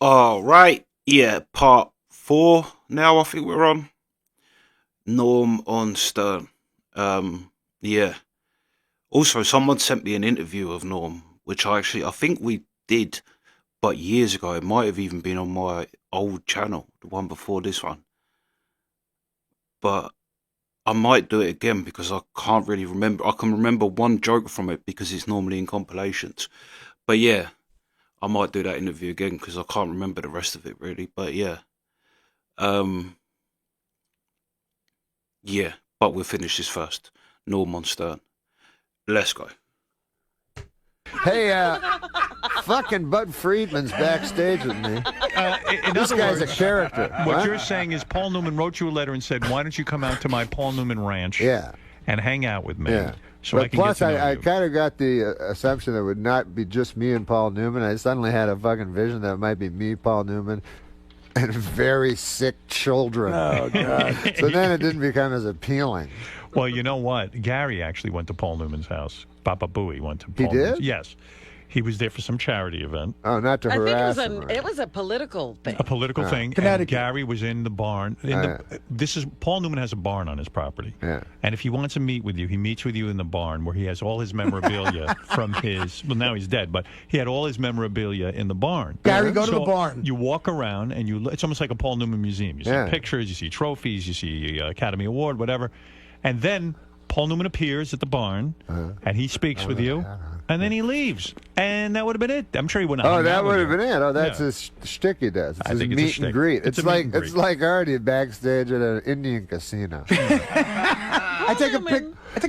All right, yeah, part 4 now I think we're on. Norm on Stern. Yeah. Also, someone sent me an interview of Norm, which I think we did, but years ago. It might have even been on my old channel, the one before this one. But I might do it again because I can't really remember. I can remember one joke from it because it's normally in compilations. But yeah, I might do that interview again because I can't remember the rest of it really. But yeah. Yeah, but we'll finish this first. Norm on Stern. Let's go. Hey, fucking Bud Friedman's backstage with me. This guy's a character. What you're saying is Paul Newman wrote you a letter and said, why don't you come out to my Paul Newman ranch and hang out with me? Yeah. So but I can plus, get to know I you. kind of got the assumption that it would not be just me and Paul Newman. I suddenly had a fucking vision that it might be me, Paul Newman, and very sick children. Oh, God. So then it didn't become as appealing. Well, you know what? Gary actually went to Paul Newman's house. Papa Booey went to Paul He did? Newman's. Yes. He was there for some charity event. Oh, not to harass him. I think it was a political thing. A political thing. And Gary was in the barn. Paul Newman has a barn on his property. Yeah. And if he wants to meet with you, he meets with you in the barn where he has all his memorabilia from his, well, now he's dead, but he had all his memorabilia in the barn. Gary, go to the barn. You walk around and it's almost like a Paul Newman museum. You see pictures, you see trophies, you see Academy Award, whatever. And then Paul Newman appears at the barn, and he speaks with you, and then he leaves. And that would have been it. I'm sure he wouldn't have. Oh, that would have been it. Oh, that's his shtick he does. It's his meet and greet. It's like Artie backstage at an Indian casino. I take a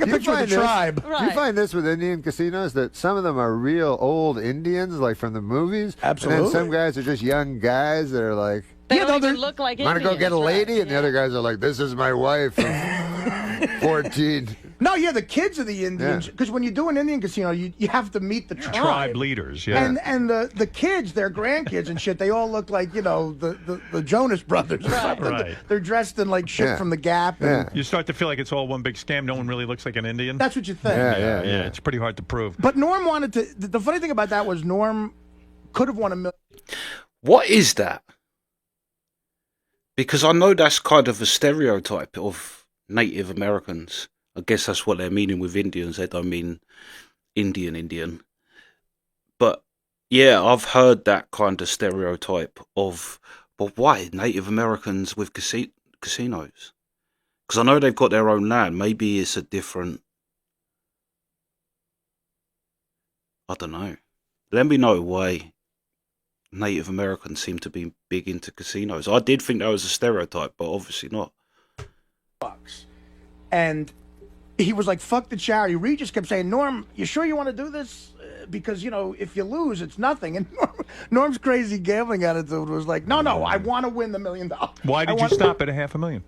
picture of the tribe. Do you find this with Indian casinos that some of them are real old Indians, like from the movies? Absolutely. And then some guys are just young guys that are like, They don't even look like want to go get a lady? right? And the other guys are like, this is my wife of 14. No, the kids are the Indians. Because when you do an Indian casino, you have to meet the tribe Leaders, yeah. And the kids, their grandkids and shit, they all look like, the Jonas Brothers. Right. They're dressed in like shit from the Gap. And You start to feel like it's all one big scam. No one really looks like an Indian. that's what you think. Yeah. It's pretty hard to prove. But Norm wanted to. The funny thing about that was Norm could have won $1 million. What is that? Because I know that's kind of a stereotype of Native Americans. I guess that's what they're meaning with Indians. They don't mean Indian. But yeah, I've heard that kind of stereotype of, but why Native Americans with casinos? Because I know they've got their own land. Maybe it's a different, I don't know. Let me know why Native Americans seem to be big into casinos. I did think that was a stereotype, but obviously not. And he was like, fuck the charity. Reed just kept saying, Norm, you sure you want to do this? Because, if you lose, it's nothing. And Norm's crazy gambling attitude was like, no, I want to win the $1 million. Why did you stop at $500,000?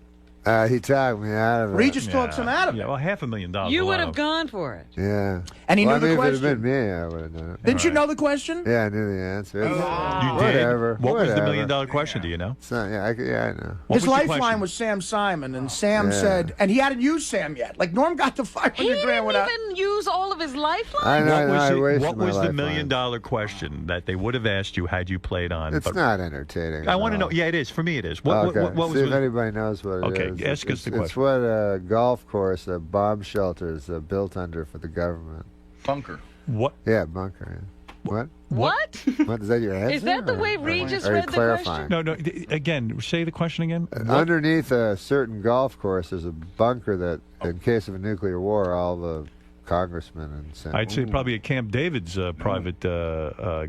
He talked me out of it. Regis talks him out of it. Yeah, well, $500,000. You would have gone for it. Yeah. And he knew the If it question. had been me, I would have done it. Didn't you know the question? Yeah, I knew the answer. You Whatever. did? What was the $1 whatever. million question? Do you know? It's not, I know. What His was the lifeline question? was Sam Simon, and Sam said, and he hadn't used Sam yet. Like Norm got to 500 He grand didn't without. even use all of his I lifeline. know, I wasted What my was the $1 lifeline. million question that they would have asked you had you played on? It's not entertaining. I want to know. Yeah, it is. For me, it is. What was See if the- anybody knows what it is. Okay, ask us the It's question. what a golf course, a bomb shelter is built under for the government. Bunker. What? Yeah, bunker. Yeah. What? What is that your answer? Is that the or- way or Regis are you read the clarifying? question? No. Again, say the question again. Underneath a certain golf course, there's a bunker that, in case of a nuclear war, all the congressmen and senators. I'd say probably at Camp David's private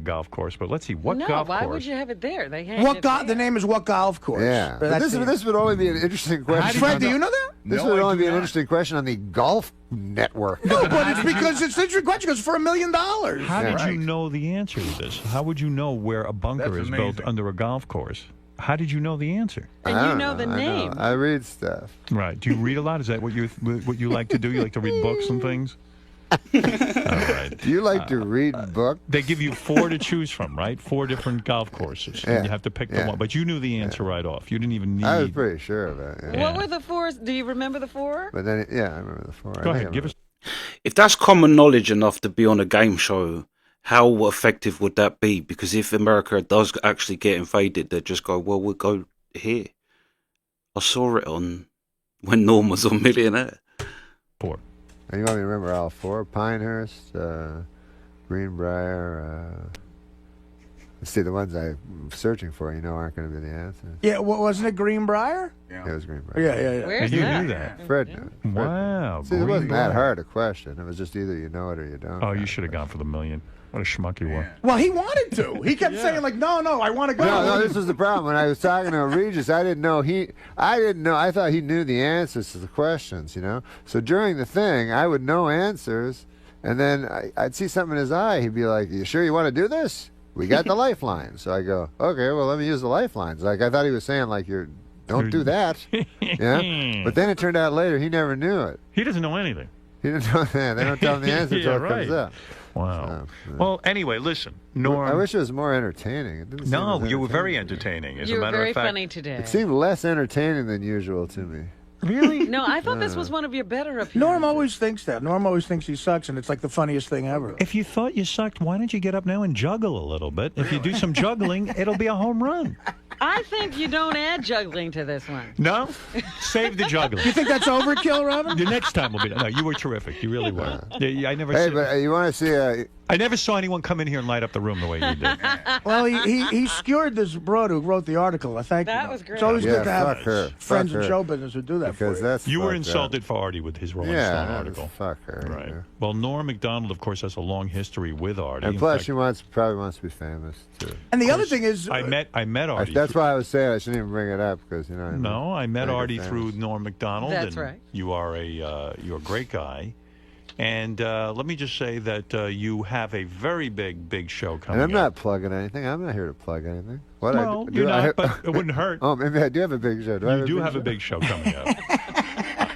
golf course. But let's see, what No, golf why course? would you have it there? They had The name is what golf course? Yeah, But but that's this would only be an interesting question. Fred, do you know that? This No, would I only do be an not. interesting question on the golf network. No, but it's because it's an interesting question because for $1 million. How did you Right. know the answer to this? How would you know where a bunker That's is built amazing. under a golf course? How did you know the answer? And I you don't know the I name. I read stuff. Right. Do you read a lot? Is that what you like to do? You like to read books and things? All right. Do you like to read books? They give you 4 to choose from, right? 4 different golf courses. Yeah. And you have to pick the one. But you knew the answer right off. You didn't even need. I was pretty sure of it. Yeah. Yeah. What were the four? Do you remember the four? But then, I remember the 4. Go ahead. Give us. If that's common knowledge enough to be on a game show how effective would that be? Because if America does actually get invaded, they'd just go, well, we'll go here. I saw it on when Norm was on Millionaire. Poor. And you want me to remember all four? Pinehurst, Greenbrier. Let's see, the ones I'm searching for, aren't going to be the answers. Yeah, wasn't it Greenbrier? Yeah. It was Greenbrier. Yeah. Where's You that? knew that. Fred knew it. Wow. See, it wasn't that Greenbrier. hard a question. It was just either you know it or you don't. Oh, you should have gone for the million. What a schmuck you were. Well, he wanted to. He kept saying, like, no, I want to go. No, this was the problem. When I was talking to Regis, I didn't know. I thought he knew the answers to the questions, So during the thing, I would know answers, and then I'd see something in his eye. He'd be like, you sure you want to do this? We got the lifeline. So I go, okay, well, let me use the lifelines. Like, I thought he was saying, like, don't do that. Yeah? But then it turned out later he never knew it. He doesn't know anything. He didn't know that. They don't tell him the answer until it comes up. Wow. So, Well, anyway, listen, Norm. I wish it was more entertaining. It didn't seem No, as you were very entertaining. entertaining. As You a were matter very of fact, funny today. It seemed less entertaining than usual to me. Really? No, I thought this was one of your better appearances. Norm always thinks that. Norm always thinks he sucks, and it's like the funniest thing ever. If you thought you sucked, why don't you get up now and juggle a little bit? If you do some juggling, it'll be a home run. I think you don't add juggling to this one. No? Save the juggling. You think that's overkill, Robin? The next time will be. No, you were terrific. You really were. Yeah, I never. Hey, but you want to see I never saw anyone come in here and light up the room the way you did. Well, he skewered this broad who wrote the article. I thank you. That was great. It's always good to fuck have her. friends Fuck in her. show business who do that because for you. that's You were fucked insulted up. for Artie with his Rolling Yeah, Stone that article. was fuck her. Right. Well, Norm Macdonald, of course, has a long history with Artie. And In plus, fact, she probably wants to be famous too. And the other thing is, I met Artie. That's why I was saying I shouldn't even bring it up because No, I met Make her Artie famous. through Norm Macdonald. That's and right. You are you're a great guy, and let me just say that you have a very big show coming. And I'm up. not plugging anything. I'm not here to plug anything. What Well, do you're I, not, but it wouldn't hurt. Oh, maybe I do have a big show. You do have a big show coming up.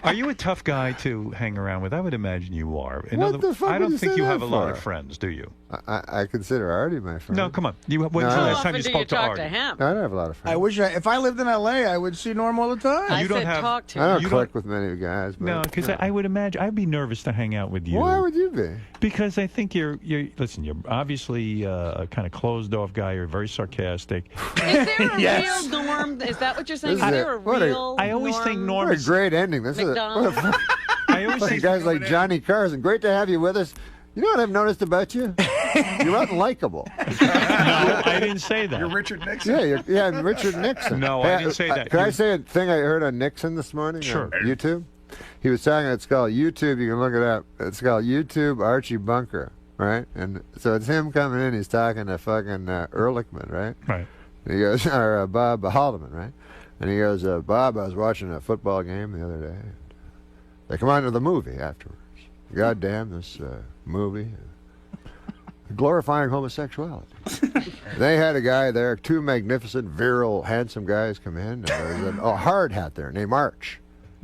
Are you a tough guy to hang around with? I would imagine you are. What the fuck I would don't you think say you that have a lot for? of friends, do you? I consider Artie my friend. No, come on. When's the No. How last time often you do spoke you to talk Artie? to him? I don't have a lot of friends. I wish if I lived in L.A., I would see Norm all the time. I You don't said have- talk to I him. don't You click with many guys. But, No, because I would imagine I'd be nervous to hang out with you. Why would you be? Because I think you're listen, you're obviously a kind of closed off guy. You're very sarcastic. Is there a Yes. real Norm? Is that what you're saying? This Is is there a it. What a- real I always think Norm What a is. great ending. This Macdonald? is I always fucking think guys like Johnny Carson. Great to have you with us. You know what I've noticed about you? You're unlikable. no, I didn't say that. You're Richard Nixon. Yeah, I'm Richard Nixon. No, I didn't say that. Can I You- say a thing I heard on Nixon this morning? Sure. On YouTube? He was talking, it's called YouTube, you can look it up. It's called YouTube Archie Bunker, right? And so it's him coming in, he's talking to fucking Ehrlichman, right? Right. And he goes, or Bob Haldeman, right? And he goes, Bob, I was watching a football game the other day. And they come on to the movie afterwards. God damn, this movie. Glorifying homosexuality. They had a guy there, two magnificent, virile, handsome guys come in. And there's a hard hat there named Arch.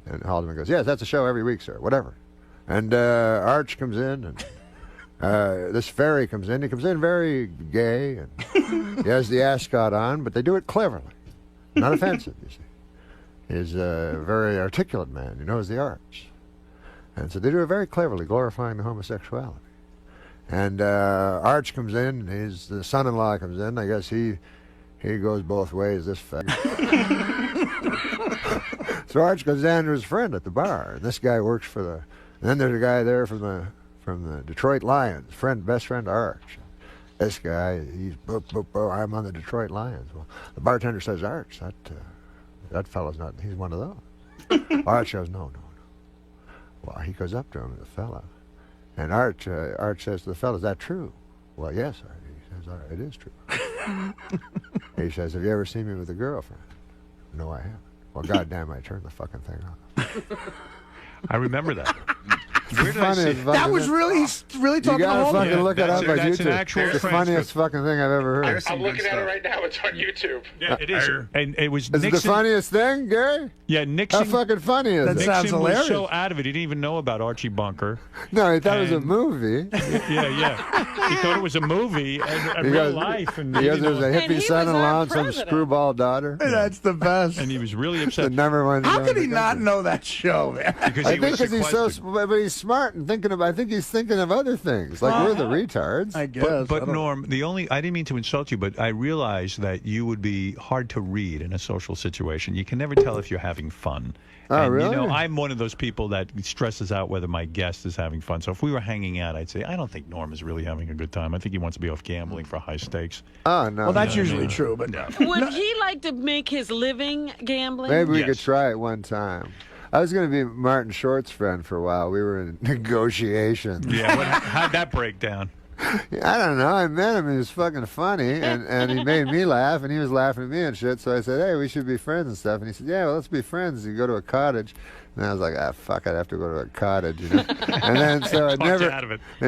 And Haldeman goes, yes, that's a show every week, sir, whatever. And Arch comes in, and this fairy comes in. He comes in very gay, and he has the ascot on, but they do it cleverly. Not offensive, you see. He's a very articulate man. He knows the arts. And so they do it very cleverly, glorifying the homosexuality. And Arch comes in, the son-in-law comes in. I guess he goes both ways, this fag. So Arch goes down to his friend at the bar. And this guy works for and then there's a guy there from the Detroit Lions, best friend Arch. This guy, he's, I'm on the Detroit Lions. Well, the bartender says, Arch, that fellow's not, he's one of those. Arch goes, no. Well, he goes up to him, the fella. And Arch says to the fellow, is that true? Well, yes, Art. He says, it is true. He says, have you ever seen me with a girlfriend? No, I haven't. Well, goddamn, I turned the fucking thing off. I remember that. Where did I see Funniest it? fucking That was thing. really, he's really You talking to gotta Haldeman. fucking look it up on that's an YouTube. actual It's the transcript. funniest fucking thing I've ever heard. There's some I'm good looking at it stuff. right now. It's on YouTube. Yeah, it is. And it was Is it the Nixon. funniest thing, Gary? Yeah, How Nixon. fucking funny is That's it? sounds Nixon was hilarious. so out of it, he didn't even know about Archie Bunker. No, he thought it was a And- movie. Yeah. He thought it was a movie and He real goes, life. And, he he goes, didn't there's know- a And he hippie was son-in-law our and some president. screwball daughter. That's the best. and he was really The upset. number one. How show could in he the not country. know that show, man? because I he think was because he's so, sequestered. but he's smart and thinking of. I think he's thinking of other things. Like we're the retards. I guess. But Norm, I didn't mean to insult you, but I realized that you would be hard to read in a social situation. You can never tell if you're having fun. Oh, and, really? You know, I'm one of those people that stresses out whether my guest is having fun. So if we were hanging out, I'd say, I don't think Norm is really having a good time. I think he wants to be off gambling for high stakes. Oh, no. Well, that's usually true, but Would he like to make his living gambling? Maybe we could try it one time. I was going to be Martin Short's friend for a while. We were in negotiations. Yeah, how'd that break down? I don't know. I met him. He was fucking funny, and he made me laugh, and he was laughing at me and shit. So I said, hey, we should be friends and stuff. And he said, yeah, well, let's be friends. You go to a cottage. And I was like, fuck, I'd have to go to a cottage, you know. And then so it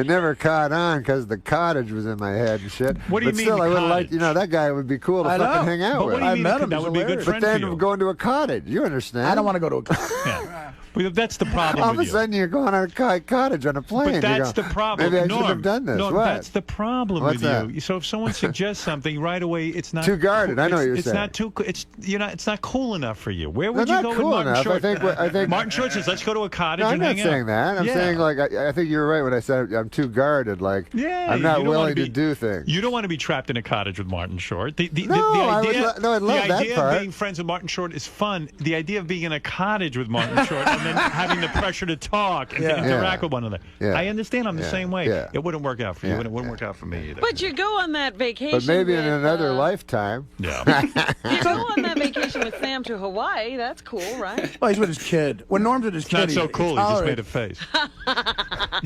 never caught on because the cottage was in my head and shit. What do you but mean still, I would cottage? like, you know, that guy would be cool to fucking hang out But with. what do you mean met him. that would be a good Hilarious. friend But then for you? going to a cottage, you understand? I don't want to go to a cottage. Yeah. Well, that's the problem All of with a you. sudden, you're going on a cottage on a plane. But that's you go, the problem. Maybe I Norm, should have done this. Norm, what? that's the problem What's with that? you. So if someone suggests something right away, it's not Too guarded. I know what you're it's saying. not too. It's not cool enough for you. Where would They're you not go cool with Martin enough. Short? I think Martin Short says, "Let's go to a cottage No, I'm and not hang saying out." that. I'm Yeah. saying like I think you're right when I said I'm too guarded. Like Yeah, I'm you not don't wanna willing be- to do things. You don't want to be trapped in a cottage with Martin Short. The I would idea, I'd love the that idea part. of being friends with Martin Short is fun. The idea of being in a cottage with Martin Short and then having the pressure to talk and to interact with one another. Yeah. I understand. I'm the same way. Yeah. It wouldn't work out for you. Yeah. It wouldn't work out for me either. But you go on that vacation. But maybe in with, another lifetime. Yeah. You go on that vacation with Sam to Hawaii. That's cool, right? Oh, he's with his kid. When Norm's with his It's kid, not so cool. He just made tolerates- a face.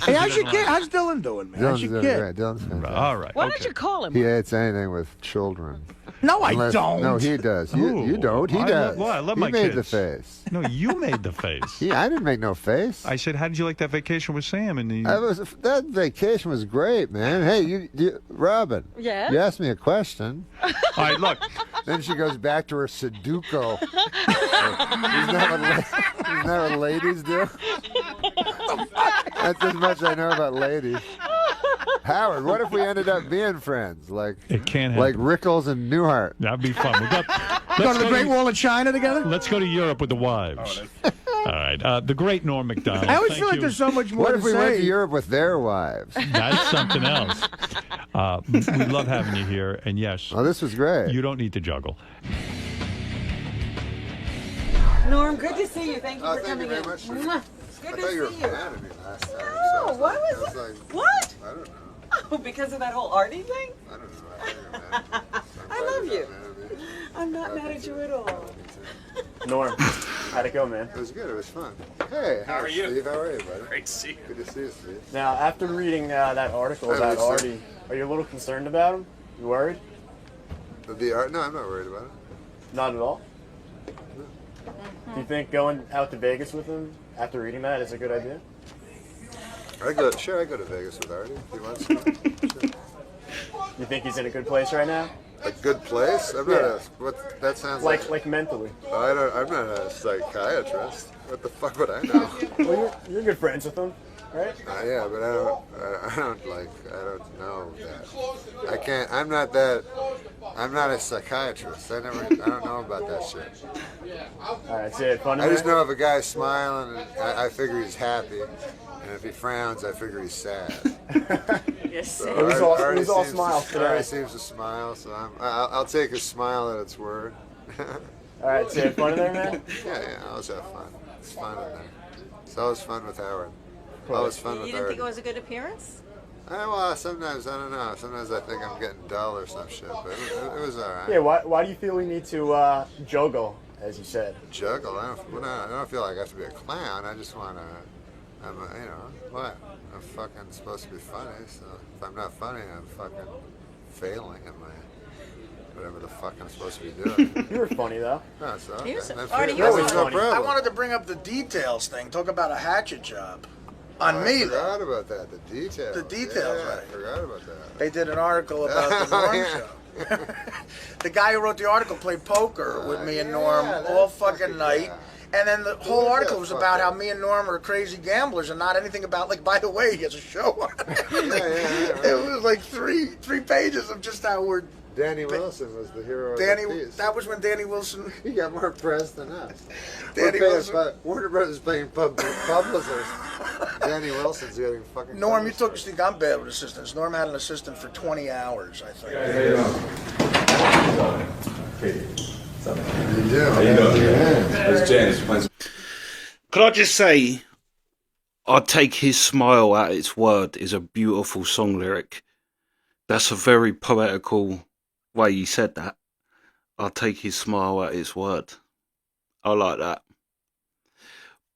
Hey, how's your kid? How's Dylan doing, man? How's Dylan's your doing kid? great. Dylan's fantastic. All right. Why okay. don't you call him? He hates anything with children. No, I Unless- don't. No, he does. You Ooh, don't. He I does. I love he my made kids. the face. No, you made the face. I didn't make no face. I said, how did you like that vacation with Sam? And That vacation was great, man. Hey, Robin. Yes? You asked me a question. all right, look. Then she goes back to her Sudoku. Isn't that what ladies do? That's as much I know about ladies. Howard, what if we ended up being friends? Like It can't like happen. Rickles and Newhart. That'd be fun. Go to the Great Wall of China together? Let's go to Europe with the wives. All right. The great Norm Macdonald. I always Thank feel like you. there's so much more What to if we say. went to Europe with their wives? That's something else. We love having you here. And yes, Oh, this was great. you don't need to juggle. Norm, good to see you. Thank you Oh, for thank you coming very in. much. Mwah. Good to see you. of me last time. No, what was it? What? I don't know. Oh, because of that whole Artie thing? I don't know. I love you. I'm not mad at you at all. Norm, how'd it go, man? It was good. It was fun. Hey, how are you? Steve, how are you, buddy? Great to see you. Good to see you, Steve. Now, after reading that article Hey, about listen. Artie, are you a little concerned about him? You worried? The art? No, I'm not worried about it. Not at all? Do you think going out to Vegas with him after reading that is a good idea? I go to Vegas with Artie if he wants to. Sure. You think he's in a good place right now? A good place? I'm not a. What that sounds like. Like mentally? I'm not a psychiatrist. What the fuck would I know? Well, you're good friends with him, right? Yeah, but I don't know that. I can't. I'm not that. I'm not a psychiatrist. I don't know about that shit. All right, so you had fun in I just there? know if a guy's smiling, I figure he's happy, and if he frowns, I figure he's sad. Yes, It was all Artie smiles today. Artie seems to smile, so I'll take his smile at its word. All right, so you had fun in there, man? Yeah, I always have fun. It's fun in there. It's always fun with Howard. Always fun with You didn't Howard. think it was a good appearance? Well, sometimes, I don't know. Sometimes I think I'm getting dull or some shit, but it was all right. Yeah, why do you feel we need to juggle, as you said? Juggle. I don't feel like I have to be a clown. I just want to, what? I'm fucking supposed to be funny, so if I'm not funny, I'm fucking failing at my, whatever the fuck I'm supposed to be doing. You were funny, though. No, so, okay. He was- Then Artie, feel- he was no funny. problem. I wanted to bring up the details thing. Talk about a hatchet job. On me, I though. forgot about that. The details. The details, Yeah, I right. forgot about that. They did an article about the Norm Yeah. show. The guy who wrote the article played poker with me and Norm Yeah, all that's fucking night. yeah. And then the whole Who's article that was about fucker? how me and Norm are crazy gamblers and not anything about, like, by the way, he has a show on it. Yeah, It was like three pages of just how we're Danny Wilson was the hero Danny. of the piece. That was when Danny Wilson. He got more press than us. Danny We're paying Wilson. Warner Brothers paying publicists Danny Wilson's getting fucking. Norm, you think I'm bad with assistants. Norm had an assistant for 20 hours, I think. You do. How you doing? Where's Janice? Could I just say, I'd take his smile at its word is a beautiful song lyric. That's a very poetical way he said that. I'll take his smile at its word. I like that.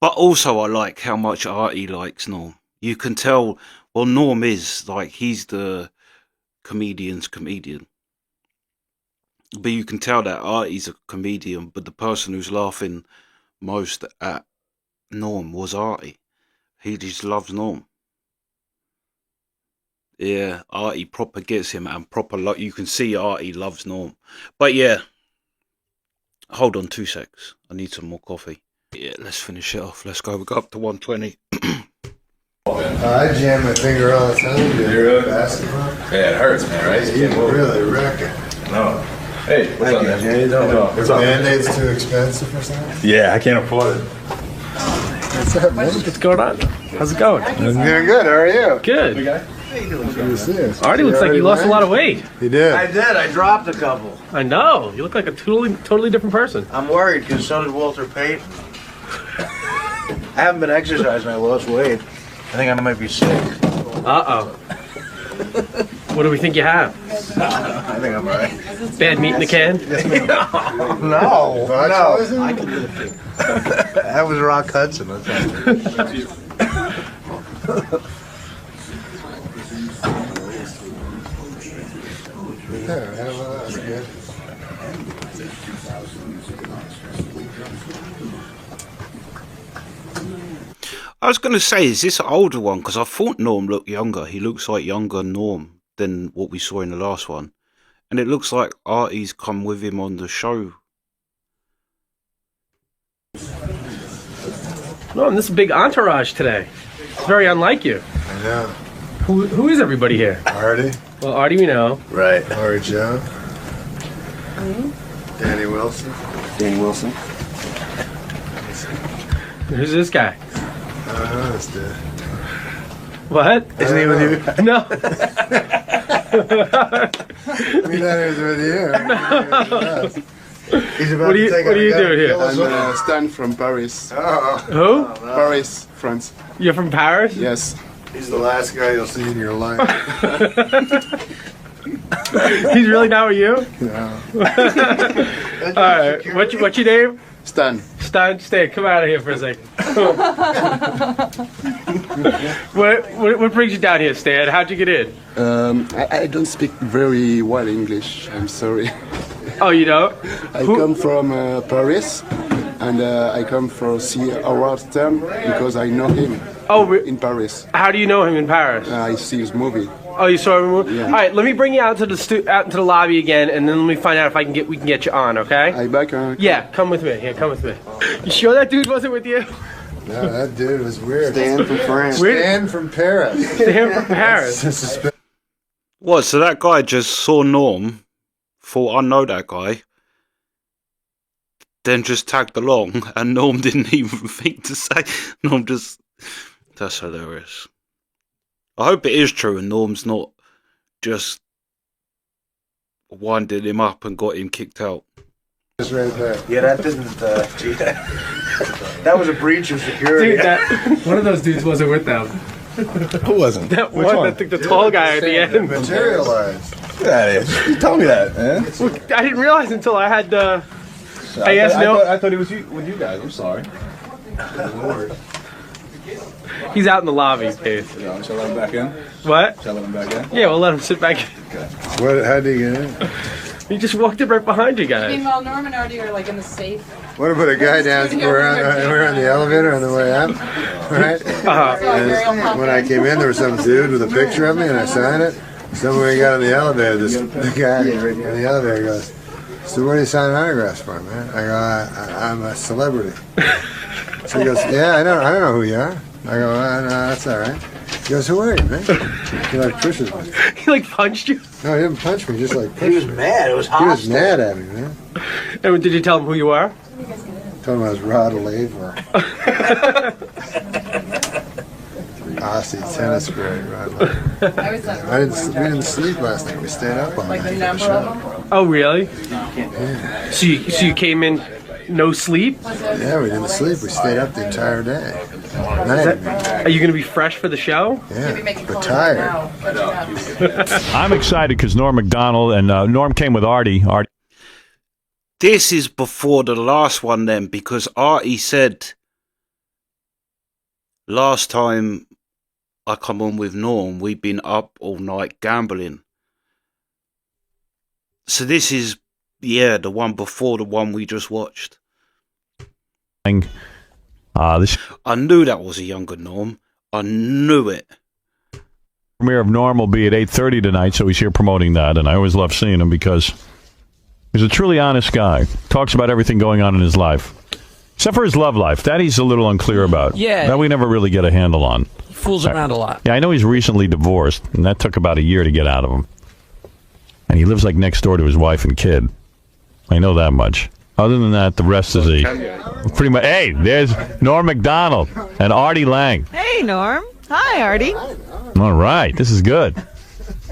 But also I like how much Artie likes Norm. You can tell, well, Norm is, like, he's the comedian's comedian. But you can tell that Artie's a comedian, but the person who's laughing most at Norm was Artie. He just loves Norm. Yeah, Artie proper gets him and proper you can see Artie loves Norm. But yeah, hold on 2 secs. I need some more coffee. Yeah, let's finish it off. Let's go. We got up to 120. I jam my finger all the time. Really? Basketball. Yeah, it hurts, man, right? You really wreck it. No. Hey, what's up, man? What's up? Band-Aids too expensive or something? Yeah, I can't afford it. What's up, man? What's going on? How's it going? I'm doing good. How are you? Good. Good to see you. Already looks like you lost a lot of weight. You did. I did. I dropped a couple. I know. You look like a totally different person. I'm worried because so did Walter Payton. I haven't been exercising. I lost weight. I think I might be sick. Uh-oh. What do we think you have? I think I'm right. Bad meat in the can? No. I can do it. That was Rock Hudson. That's That's good. I was going to say, is this an older one? Because I thought Norm looked younger. He looks like younger Norm than what we saw in the last one. And it looks like Artie's come with him on the show. No, and this is a big entourage today. It's very unlike you. I know. Who is everybody here? Artie. Well, Artie we know. right. Laurie Joe. Danny Wilson. Danny Wilson. Who's this guy? I don't know this dude. What? Isn't he with you? No. We thought he was with you. He's about What to take are you doing here? I'm Stan from Paris. Who? Paris, France. You're from Paris? Yes. He's the last guy you'll see in your life. He's really not with you? No. Alright. What's your name? Stan. Stay. Come out of here for a second. What brings you down here, Stan? How'd you get in? I don't speak very well English. I'm sorry. Oh, you don't? I come from Paris, and I come for see Howard Stern because I know him in Paris. How do you know him in Paris? I see his movie. Oh, you saw him? Yeah. All right, let me bring you out to the lobby again, and then let me find out if we can get you on. Okay? I back. Yeah, come with me. Here, come with me. You sure that dude wasn't with you? No, that dude was weird. Stan from France. Stan from Paris. Stan from Paris. What, so that guy just saw Norm, thought, I know that guy, then just tagged along, and Norm didn't even think to say. Norm just... That's hilarious. I hope it is true and Norm's not just winding him up and got him kicked out. Just right there. Yeah, that didn't. That was a breach of security. Dude, one of those dudes wasn't with them. Who wasn't? That one, the tall guy at the end. Materialized. Get out of here. You told me that, man. Well, I didn't realize until I had. I thought he was with you guys. I'm sorry. He's out in the lobby, Dave. Shall I let him back in? What? Shall I let him back in? Yeah, we'll let him sit back. How did he get in? He just walked in right behind you guys. Meanwhile, Norm and Artie are like in the safe. What about a guy down? We're on the elevator on the way up, right? And when I came in, there was some dude with a picture of me, and I signed it. So when we got on the elevator, the guy in the elevator goes, "So what are you signing autographs for, man?" I go, "I'm a celebrity." So he goes, "Yeah, I don't know who you are." I go, "No, that's all right." He goes, "Who are you, man?" He like pushes me. He like punched you? No, he didn't punch me, just like pushed me. He was mad. It was He hostile. was mad at me, man. And did you tell him who you are? Told him I was Rod Laver. Aussie tennis great, right? We didn't sleep last night. We stayed up all night for the show. Oh, really? Yeah. So you came in no sleep? Yeah, we didn't sleep. We stayed up the entire day. Are you going to be fresh for the show? Yeah, but tired. I'm excited because Norm Macdonald and Norm came with Artie. This is before the last one then, because Artie said last time I come on with Norm, we've been up all night gambling. So this is, the one before the one we just watched. I knew that was a younger Norm. I knew it. Premiere of Norm will be at 8:30 tonight, so he's here promoting that, and I always love seeing him because he's a truly honest guy. Talks about everything going on in his life. Except for his love life. That he's a little unclear about. Yeah. That we never really get a handle on. He fools around a lot. Yeah, I know he's recently divorced, and that took about a year to get out of him. And he lives like next door to his wife and kid. I know that much. Other than that, the rest is pretty much. Hey, there's Norm Macdonald and Artie Lang. Hey, Norm. Hi, Artie. All right, this is good.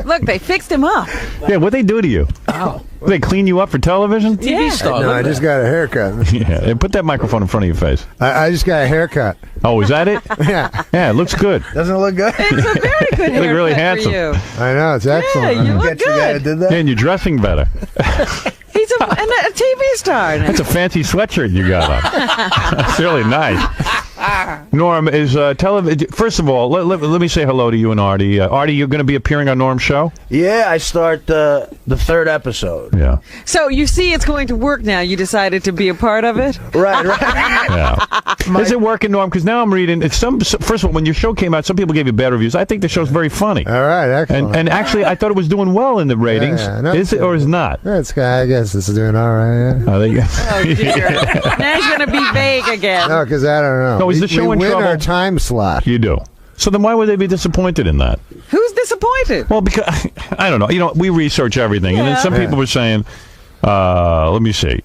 Look, they fixed him up. Yeah, what'd they do to you? Oh. They clean you up for television? TV star. No, I just got a haircut. Yeah, and put that microphone in front of your face. I just got a haircut. Oh, is that it? Yeah. Yeah, it looks good. Doesn't it look good? It's a very good You look really haircut handsome. for you. I know, it's excellent. Yeah, you look Get the guy who good. did that? Yeah, and you're dressing better. He's a TV star now. That's a fancy sweatshirt you got on. That's really nice. Norm, is television... First of all, let me say hello to you and Artie. Artie, you're going to be appearing on Norm's show? Yeah, I start the third episode. Yeah. So you see it's going to work now. You decided to be a part of it? Right. Yeah. Is it working, Norm? Because now I'm reading... First of all, when your show came out, some people gave you bad reviews. I think the show's very funny. All right, excellent. And actually, I thought it was doing well in the ratings. Yeah, no, is it or is it not? That's I guess it's doing all right. Yeah. Oh, dear. Now he's going to be vague again. No, because I don't know. No, is the show we in win trouble? our time slot. You do. So then why would they be disappointed in that? Who's disappointed? Well, because, I don't know. You know, we research everything. And then some people were saying, let me see.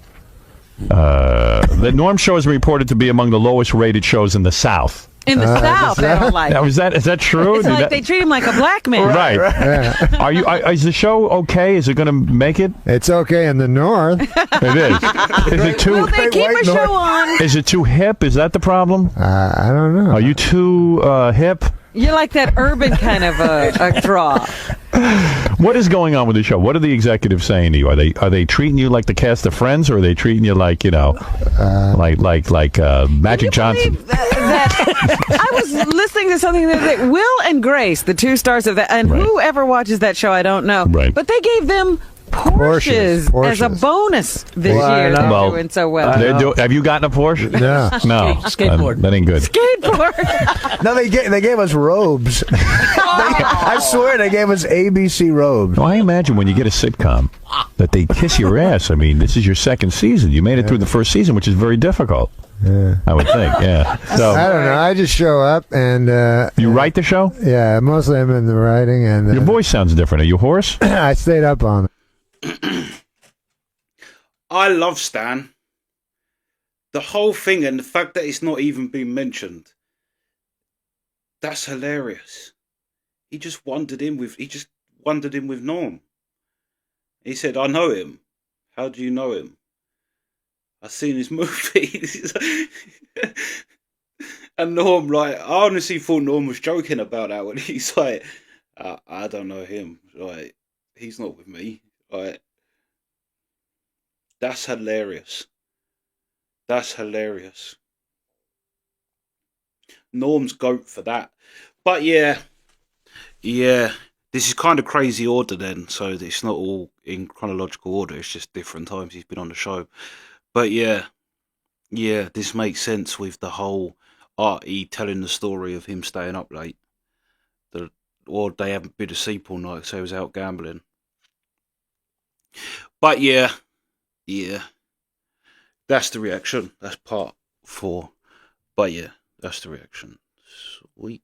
The Norm show is reported to be among the lowest rated shows in the South. In the South, they don't like Now, is that true? It's like they treat him like a black man. Right. Yeah. Is the show okay? Is it going to make it? It's okay in the North. It is. Is it too? Will they keep a show on? Is it too hip? Is that the problem? I don't know. Are you too hip? You're like that urban kind of a draw. What is going on with the show? What are the executives saying to you? Are they treating you like the cast of Friends, or are they treating you like like Magic Johnson? That I was listening to something that Will and Grace, the two stars of that, and whoever watches that show, I don't know, but they gave them Porsches as a bonus this year. They're doing so well. Have you gotten a Porsche? No. Skateboard. That ain't good. Skateboard. No, they gave us robes. I swear they gave us ABC robes. Well, I imagine when you get a sitcom that they kiss your ass. I mean, this is your second season. You made it through the first season, which is very difficult. Yeah. I would think, yeah. So I don't know. I just show up and you write the show? Yeah, mostly I'm in the writing and your voice sounds different. Are you hoarse? I stayed up on it. I love Stan. The whole thing and the fact that it's not even been mentioned. That's hilarious. He just wandered in with Norm. He said, "I know him." How do you know him? I've seen his movies. And Norm, I honestly thought Norm was joking about that when he's like, I don't know him. Like, he's not with me. Like, that's hilarious. That's hilarious. Norm's goat for that. But yeah. This is kind of crazy order then, so it's not all in chronological order. It's just different times he's been on the show. But yeah, this makes sense with the whole Artie telling the story of him staying up late. Or they haven't been asleep all night, so he was out gambling. But yeah, that's the reaction. That's part 4. But yeah, that's the reaction. Sweet.